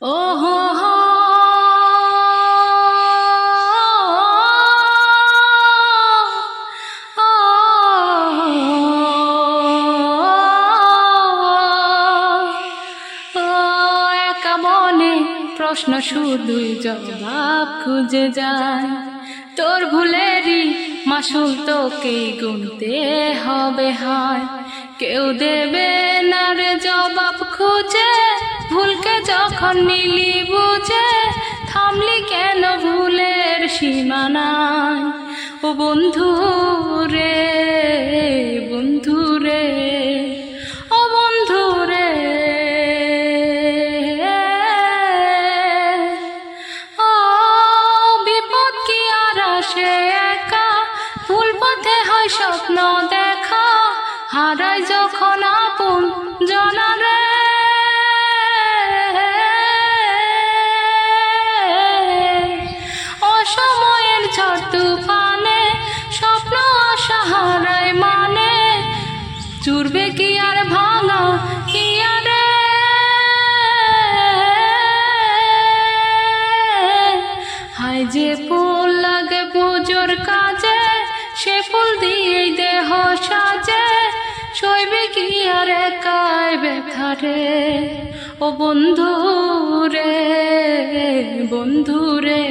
ও হো হো একা মনে প্রশ্ন শুধুই জবাব খুঁজে যায়। তোর ভুলেরই মাসুল তোকেই গুনতে হবে হয়। কেউ দেবে না রে জবাব খুঁজে, ভুলকে যখন নিলি বুঝে, থামলি কেন ভুলের সীমানায়। ও বন্ধু রে, বন্ধু রে, ও বন্ধু রে, ও বিপদ কি আর আসে একা, ভুল পথে হয় স্বপ্ন দেখা, হারাই যখন আপন জনারে। অসময়ের ঝড় তুফানে স্বপ্ন আশা হারায় মানে, চুরবে কি আর ভাঙা হিয়ারে। হায় যে ফুল লাগে পুজোর কাজে, সে ফুল দিয়েই দেহ সাজে, সইবে কি আর একাই ব্যথা রে। ও বন্ধু রে, বন্ধু রে,